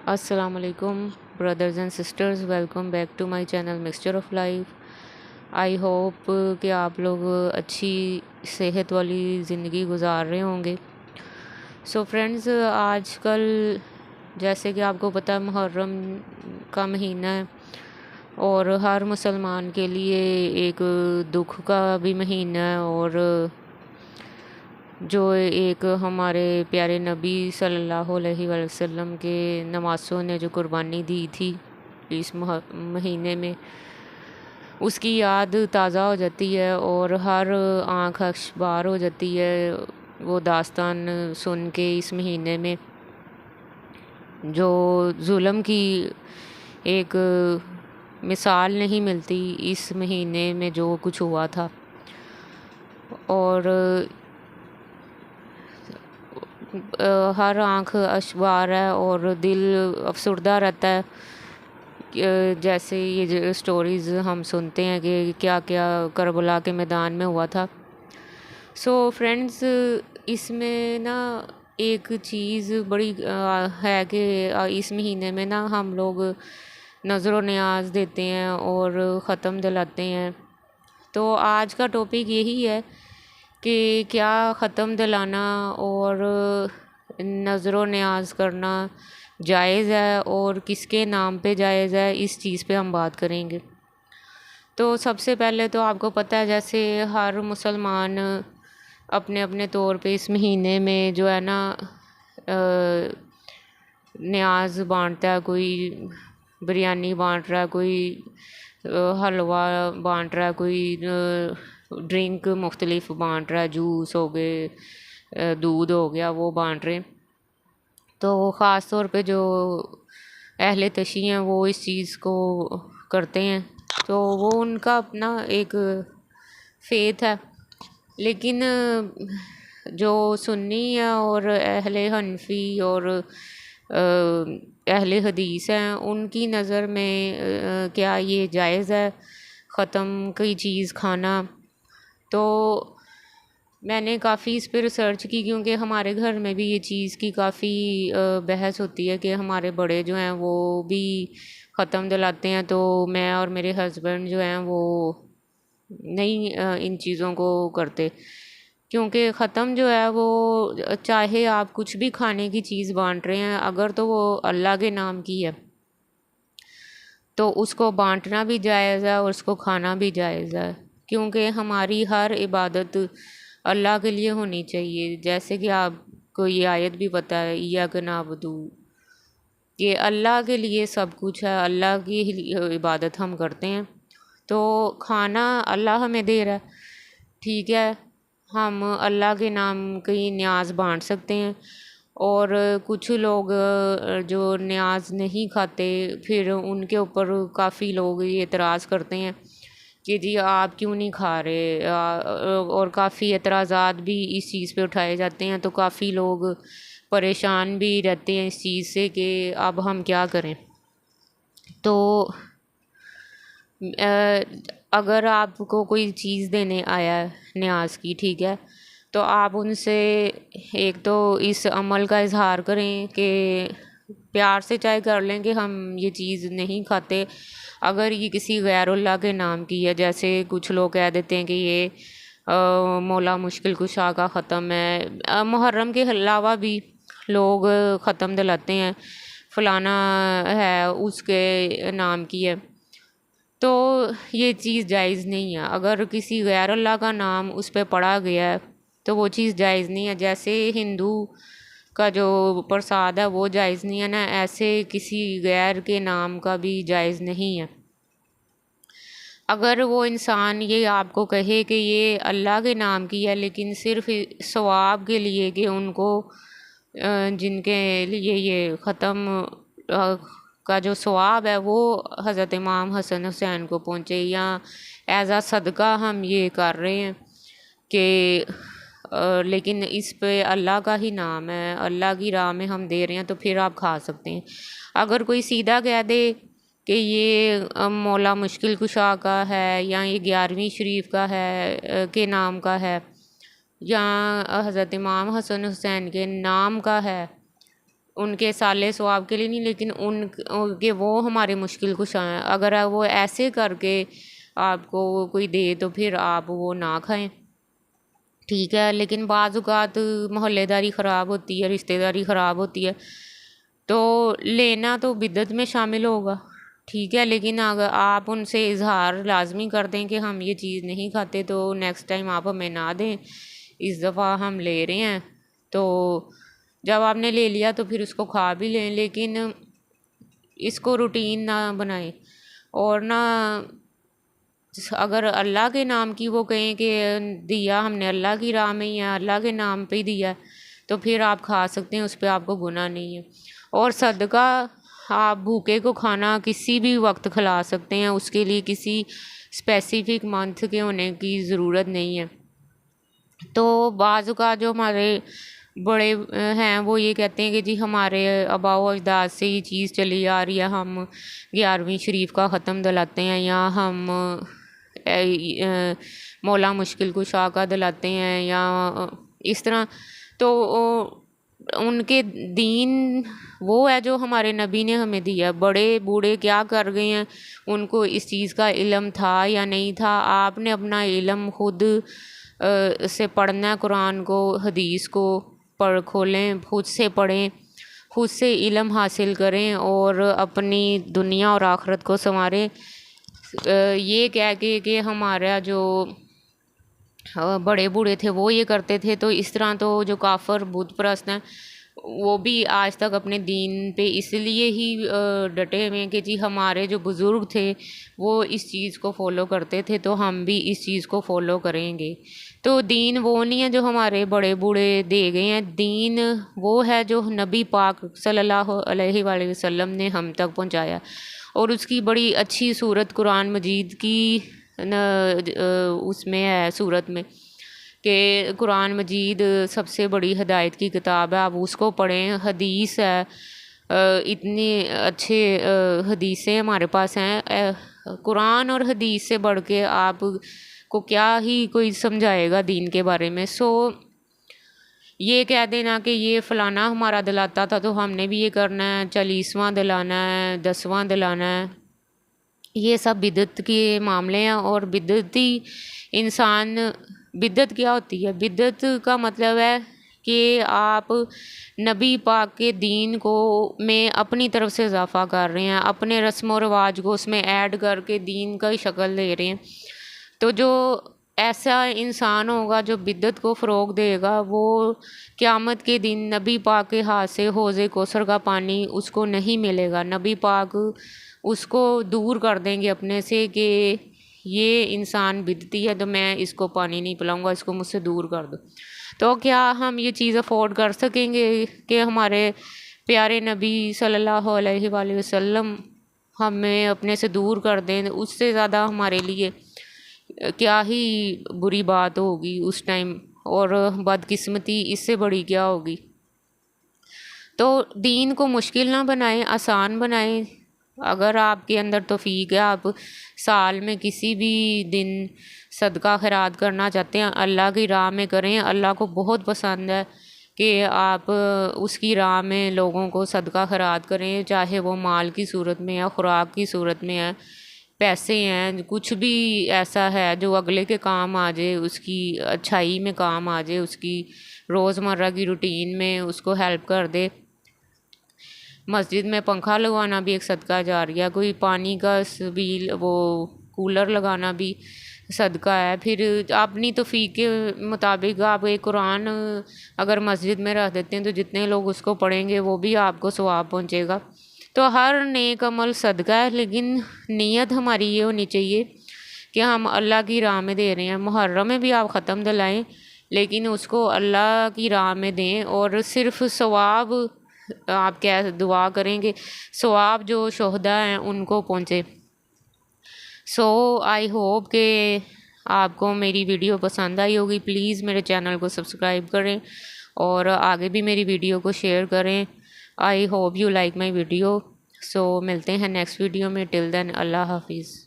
Assalamualaikum brothers and sisters, welcome back to my channel mixture of life. I hope कि आप लोग अच्छी सेहत वाली ज़िंदगी गुजार रहे होंगे। सो फ्रेंड्स, आजकल जैसे कि आपको पता है मुहर्रम का महीना है और हर मुसलमान के लिए एक दुख का भी महीना है। और जो एक हमारे प्यारे नबी सल्लल्लाहु अलैहि वसल्लम के नवासों ने जो कुर्बानी दी थी इस महीने में, उसकी याद ताज़ा हो जाती है और हर आँख अशबार हो जाती है वो दास्तान सुन के। इस महीने में जो जुल्म की एक मिसाल नहीं मिलती, इस महीने में जो कुछ हुआ था। और हर आँख अशबार है और दिल अफसुर्दा रहता है। जैसे ये जो स्टोरीज़ हम सुनते हैं कि क्या क्या करबला के मैदान में हुआ था। सो फ्रेंड्स, इसमें ना एक चीज़ बड़ी है कि इस महीने में ना हम लोग नज़र न्याज देते हैं और ख़त्म दिलाते हैं। तो आज का टॉपिक यही है कि क्या ख़त्म दिलाना और नज़र न्याज करना जायज़ है और किसके नाम पे जायज़ है, इस चीज़ पे हम बात करेंगे। तो सबसे पहले तो आपको पता है जैसे हर मुसलमान अपने अपने तौर पे इस महीने में जो है ना न्याज बांटता है। कोई बिरयानी बांट रहा है, कोई हलवा बांट रहा है, कोई ड्रिंक मुख्तलिफ बांट रहा है, जूस हो गए, दूध हो गया, वो बांट रहे। तो ख़ास तौर पे जो अहले तशी हैं वो इस चीज़ को करते हैं, तो वो उनका अपना एक फ़ेथ है। लेकिन जो सुन्नी है और अहले हनफी और अहले हदीस हैं, उनकी नज़र में क्या ये जायज़ है ख़त्म की चीज़ खाना। तो मैंने काफ़ी इस पे रिसर्च की, क्योंकि हमारे घर में भी ये चीज़ की काफ़ी बहस होती है कि हमारे बड़े जो हैं वो भी ख़त्म दिलाते हैं, तो मैं और मेरे हस्बैंड जो हैं वो नहीं इन चीज़ों को करते। क्योंकि ख़त्म जो है वो, चाहे आप कुछ भी खाने की चीज़ बांट रहे हैं, अगर तो वो अल्लाह के नाम की है तो उसको बांटना भी जायज़ है और उसको खाना भी जायज़ है। क्योंकि हमारी हर इबादत अल्लाह के लिए होनी चाहिए। जैसे कि आपको ये आयत भी पता है, इय्याक नअबुदु, कि अल्लाह के लिए सब कुछ है, अल्लाह की इबादत हम करते हैं। तो खाना अल्लाह हमें दे रहा है, ठीक है, हम अल्लाह के नाम की न्याज बांट सकते हैं। और कुछ लोग जो न्याज नहीं खाते, फिर उनके ऊपर काफ़ी लोग ये एतराज़ करते हैं कि जी आप क्यों नहीं खा रहे, और काफ़ी एतराज़ात भी इस चीज़ पे उठाए जाते हैं। तो काफ़ी लोग परेशान भी रहते हैं इस चीज़ से कि अब हम क्या करें। तो अगर आपको कोई चीज़ देने आया है न्याज की, ठीक है, तो आप उनसे एक तो इस अमल का इजहार करें कि प्यार से चाहे कर लें कि हम ये चीज़ नहीं खाते। अगर ये किसी गैरुल्लाह के नाम की है, जैसे कुछ लोग कह देते हैं कि ये मौला मुश्किल कुशा का ख़त्म है। मुहर्रम के अलावा भी लोग ख़त्म दिलाते हैं, फ़लाना है उसके नाम की है, तो ये चीज़ जायज़ नहीं है। अगर किसी गैर अल्लाह का नाम उस पर पढ़ा गया है तो वो चीज़ जायज़ नहीं है। जैसे हिंदू का जो प्रसाद है वो जायज़ नहीं है ना, ऐसे किसी गैर के नाम का भी जायज़ नहीं है। अगर वो इंसान ये आपको कहे कि ये अल्लाह के नाम की है, लेकिन सिर्फ़ सवाब के लिए कि उनको जिनके लिए ये ख़त्म का जो सवाब है वो हज़रत इमाम हसन हुसैन को पहुँचे, या एज़ आ सदका हम ये कर रहे हैं कि लेकिन इस पे अल्लाह का ही नाम है, अल्लाह की राह में हम दे रहे हैं, तो फिर आप खा सकते हैं। अगर कोई सीधा कह दे कि ये मौला मुश्किल कुशा का है, या ये 11वीं शरीफ का है के नाम का है, या हज़रत इमाम हसन हुसैन के नाम का है, उनके साले सवाब के लिए नहीं, लेकिन उनके वो हमारे मुश्किल कुशा हैं। अगर वो ऐसे करके आपको कोई दे तो फिर आप वो ना खाएं, ठीक है। लेकिन बाज़ औक़ात मोहल्लेदारी ख़राब होती है, रिश्तेदारी ख़राब होती है, तो लेना तो बिदअत में शामिल होगा, ठीक है। लेकिन अगर आप उनसे इजहार लाजमी कर दें कि हम ये चीज़ नहीं खाते, तो नेक्स्ट टाइम आप हमें ना दें, इस दफ़ा हम ले रहे हैं। तो जब आपने ले लिया तो फिर उसको खा भी लें, लेकिन इसको रूटीन ना बनाएं। और ना अगर अल्लाह के नाम की वो कहें कि दिया हमने अल्लाह की राह में ही है, अल्लाह के नाम पे ही दिया है, तो फिर आप खा सकते हैं, उस पर आपको गुनाह नहीं है। और सदका आप भूखे को खाना किसी भी वक्त खिला सकते हैं, उसके लिए किसी स्पेसिफिक मंथ के होने की ज़रूरत नहीं है। तो बाज़ का जो हमारे बड़े हैं वो ये कहते हैं कि जी हमारे आबाओ अजदाद से ये चीज़ चली आ रही है, हम 11वीं शरीफ का ख़त्म दिलाते हैं, या हम मौला मुश्किल कुशा का दिलाते हैं, या इस तरह। तो उनके दीन वो है जो हमारे नबी ने हमें दिया। बड़े बूढ़े क्या कर गए हैं, उनको इस चीज़ का इल्म था या नहीं था। आपने अपना इल्म खुद से पढ़ना है, कुरान को हदीस को पढ़ खोलें, खुद से पढ़ें, खुद से इल्म हासिल करें और अपनी दुनिया और आखिरत को संवारें। ये कह के कि हमारा जो बड़े बूढ़े थे वो ये करते थे, तो इस तरह तो जो काफ़र बुत परस्त हैं वो भी आज तक अपने दीन पे इसलिए ही डटे हुए हैं कि जी हमारे जो बुज़ुर्ग थे वो इस चीज़ को फॉलो करते थे, तो हम भी इस चीज़ को फॉलो करेंगे। तो दीन वो नहीं है जो हमारे बड़े बूढ़े दे गए हैं, दीन वो है जो नबी पाक सल्लल्लाहु अलैहि वसल्लम ने हम तक पहुँचाया। और उसकी बड़ी अच्छी सूरत कुरान मजीद की उसमें है, सूरत में, कि कुरान मजीद सबसे बड़ी हिदायत की किताब है, आप उसको पढ़ें। हदीस है, इतनी अच्छे हदीसें हमारे पास हैं। कुरान और हदीस से बढ़ के आप को क्या ही कोई समझाएगा दीन के बारे में। सो ये कह देना कि ये फ़लाना हमारा दिलाता था तो हमने भी ये करना है, 40वां दिलाना है, 10वां दिलाना है, ये सब बिदअत के मामले हैं। और बिदअती इंसान, बिदअत क्या होती है? बिदअत का मतलब है कि आप नबी पाक के दीन को में अपनी तरफ से इजाफ़ा कर रहे हैं, अपने रस्म व रिवाज को उसमें ऐड करके दीन का ही शक्ल दे रहे हैं। तो जो ऐसा इंसान होगा जो बिदअत को फ़रोग़ देगा, वो क़यामत के दिन नबी पाक के हाथ से हौज़े कौसर का पानी उसको नहीं मिलेगा। नबी पाक उसको दूर कर देंगे अपने से कि ये इंसान बिदती है तो मैं इसको पानी नहीं पिलाऊंगा, इसको मुझसे दूर कर दो। तो क्या हम ये चीज़ अफोर्ड कर सकेंगे कि हमारे प्यारे नबी सल्लल्लाहु अलैहि वसल्लम हमें अपने से दूर कर दें? उससे ज़्यादा हमारे लिए क्या ही बुरी बात होगी उस टाइम, और बदकिस्मती इससे बड़ी क्या होगी। तो दीन को मुश्किल ना बनाएं, आसान बनाएं। अगर आपके अंदर तौफीक है, आप साल में किसी भी दिन सदका खैरात करना चाहते हैं, अल्लाह की राह में करें। अल्लाह को बहुत पसंद है कि आप उसकी राह में लोगों को सदका खैरात करें, चाहे वो माल की सूरत में या खुराक की सूरत में है, पैसे हैं, कुछ भी ऐसा है जो अगले के काम आ जाए, उसकी अच्छाई में काम आ जाए, उसकी रोज़मर्रा की रूटीन में उसको हेल्प कर दे। मस्जिद में पंखा लगवाना भी एक सदका जारिया, कोई पानी का सबील वो कूलर लगाना भी सदका है। फिर अपनी तौफीक के मुताबिक आप एक कुरान अगर मस्जिद में रख देते हैं तो जितने लोग उसको पढ़ेंगे वो भी आपको सवाब पहुँचेगा। तो हर नेक अमल सदका है, लेकिन नीयत हमारी ये होनी चाहिए कि हम अल्लाह की राह में दे रहे हैं। मुहर्रम में भी आप ख़त्म दिलाएं, लेकिन उसको अल्लाह की राह में दें, और सिर्फ सवाब आप क्या दुआ करेंगे, सवाब जो शोहदा हैं उनको पहुँचे। सो आई होप कि आपको मेरी वीडियो पसंद आई होगी। प्लीज़ मेरे चैनल को सब्सक्राइब करें और आगे भी मेरी वीडियो को शेयर करें। I hope you like my video. So मिलते हैं नेक्स्ट वीडियो में। टिल देन अल्लाह हाफिज़।